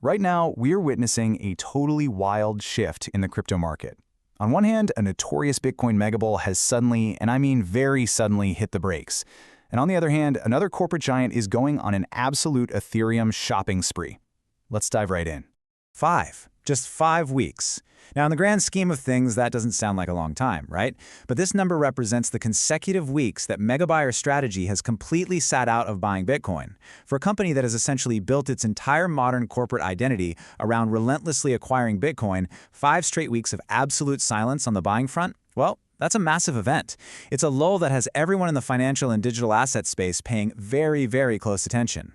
Right now, we're witnessing a totally wild shift in the crypto market. On one hand, a notorious Bitcoin megabull has suddenly, and I mean very suddenly, hit the brakes. And on the other hand, another corporate giant is going on an absolute Ethereum shopping spree. Let's dive right in. Just 5 weeks. Now, in the grand scheme of things, that doesn't sound like a long time, right? But this number represents the consecutive weeks that mega buyer strategy has completely sat out of buying Bitcoin. For a company that has essentially built its entire modern corporate identity around relentlessly acquiring Bitcoin, 5 straight weeks of absolute silence on the buying front, well, that's a massive event. It's a lull that has everyone in the financial and digital asset space paying very, very close attention.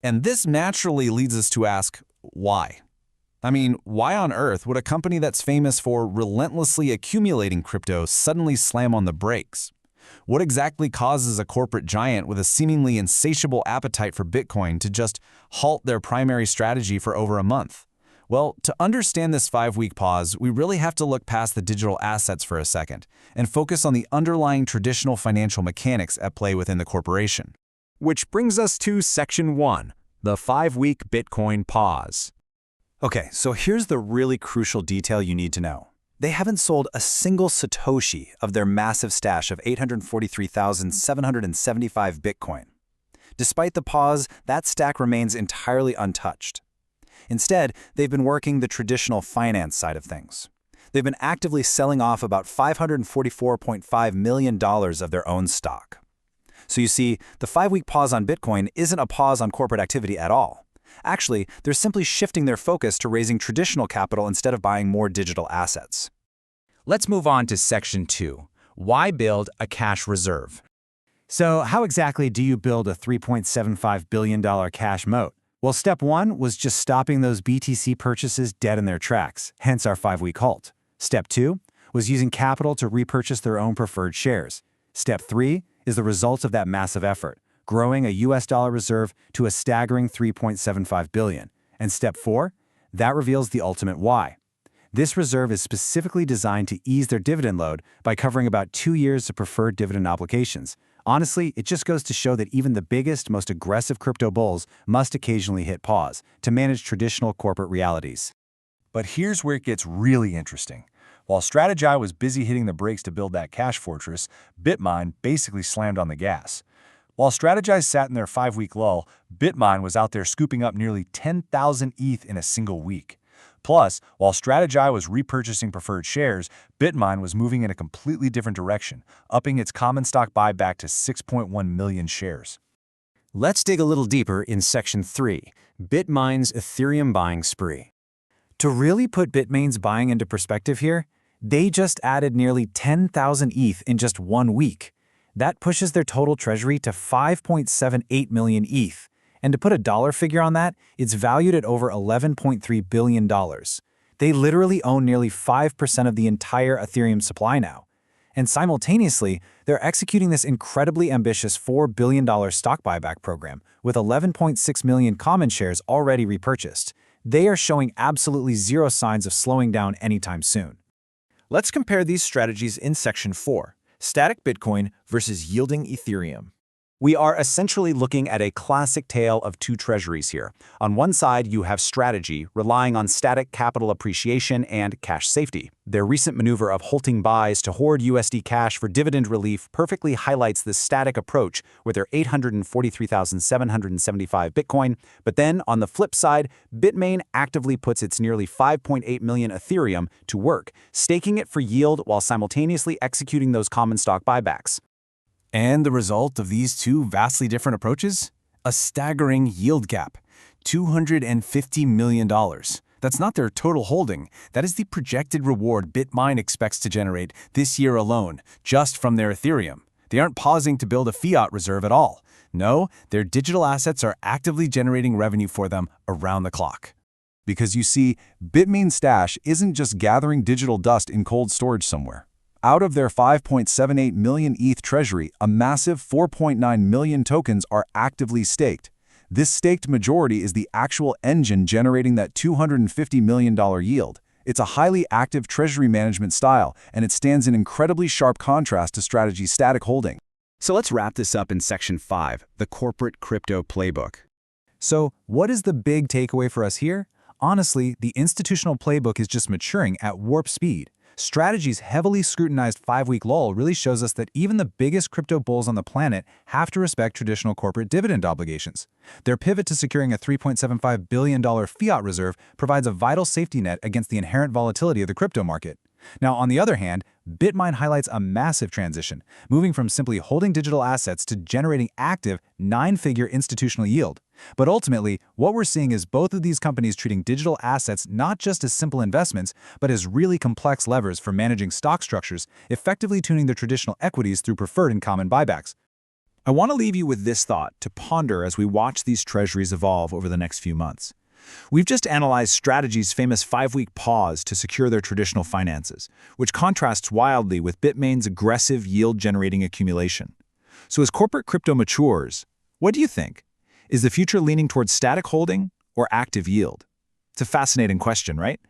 And this naturally leads us to ask, why? I mean, why on earth would a company that's famous for relentlessly accumulating crypto suddenly slam on the brakes? What exactly causes a corporate giant with a seemingly insatiable appetite for Bitcoin to just halt their primary strategy for over a month? Well, to understand this 5-week pause, we really have to look past the digital assets for a second and focus on the underlying traditional financial mechanics at play within the corporation. Which brings us to Section 1, the 5-week Bitcoin pause. Okay, so here's the really crucial detail you need to know. They haven't sold a single Satoshi of their massive stash of 843,775 Bitcoin. Despite the pause, that stack remains entirely untouched. Instead, they've been working the traditional finance side of things. They've been actively selling off about $544.5 million of their own stock. So you see, the 5-week pause on Bitcoin isn't a pause on corporate activity at all. Actually, they're simply shifting their focus to raising traditional capital instead of buying more digital assets. Let's move on to Section 2. Why build a cash reserve? So how exactly do you build a $3.75 billion cash moat? Well, step 1 was just stopping those BTC purchases dead in their tracks, hence our 5-week halt. Step 2 was using capital to repurchase their own preferred shares. Step 3 is the result of that massive effort, growing a US dollar reserve to a staggering $3.75 billion. And step 4, that reveals the ultimate why. This reserve is specifically designed to ease their dividend load by covering about 2 years of preferred dividend obligations. Honestly, it just goes to show that even the biggest, most aggressive crypto bulls must occasionally hit pause to manage traditional corporate realities. But here's where it gets really interesting. While Strategy was busy hitting the brakes to build that cash fortress, Bitmine basically slammed on the gas. While Strategy sat in their 5-week lull, Bitmine was out there scooping up nearly 10,000 ETH in a single week. Plus, while Strategy was repurchasing preferred shares, Bitmine was moving in a completely different direction, upping its common stock buyback to 6.1 million shares. Let's dig a little deeper in Section 3, Bitmine's Ethereum buying spree. To really put Bitmain's buying into perspective here, they just added nearly 10,000 ETH in just 1 week. That pushes their total treasury to 5.78 million ETH. And to put a dollar figure on that, it's valued at over $11.3 billion. They literally own nearly 5% of the entire Ethereum supply now. And simultaneously, they're executing this incredibly ambitious $4 billion stock buyback program with 11.6 million common shares already repurchased. They are showing absolutely zero signs of slowing down anytime soon. Let's compare these strategies in Section 4. Static Bitcoin versus yielding Ethereum. We are essentially looking at a classic tale of two treasuries here. On one side, you have strategy, relying on static capital appreciation and cash safety. Their recent maneuver of halting buys to hoard USD cash for dividend relief perfectly highlights this static approach with their 843,775 Bitcoin. But then, on the flip side, Bitmain actively puts its nearly 5.8 million Ethereum to work, staking it for yield while simultaneously executing those common stock buybacks. And the result of these two vastly different approaches? A staggering yield gap, $250 million. That's not their total holding. That is the projected reward Bitmine expects to generate this year alone, just from their Ethereum. They aren't pausing to build a fiat reserve at all. No, their digital assets are actively generating revenue for them around the clock. Because you see, Bitmain Stash isn't just gathering digital dust in cold storage somewhere. Out of their 5.78 million ETH treasury, a massive 4.9 million tokens are actively staked. This staked majority is the actual engine generating that $250 million yield. It's a highly active treasury management style, and it stands in incredibly sharp contrast to Strategy's static holding. So let's wrap this up in Section 5, the corporate crypto playbook. So what is the big takeaway for us here? Honestly, the institutional playbook is just maturing at warp speed. Strategy's heavily scrutinized 5-week lull really shows us that even the biggest crypto bulls on the planet have to respect traditional corporate dividend obligations. Their pivot to securing a $3.75 billion fiat reserve provides a vital safety net against the inherent volatility of the crypto market. Now, on the other hand, Bitmine highlights a massive transition, moving from simply holding digital assets to generating active, 9-figure institutional yield. But ultimately, what we're seeing is both of these companies treating digital assets not just as simple investments, but as really complex levers for managing stock structures, effectively tuning their traditional equities through preferred and common buybacks. I want to leave you with this thought to ponder as we watch these treasuries evolve over the next few months. We've just analyzed Strategy's famous 5-week pause to secure their traditional finances, which contrasts wildly with Bitmain's aggressive yield-generating accumulation. So as corporate crypto matures, what do you think? Is the future leaning towards static holding or active yield? It's a fascinating question, right?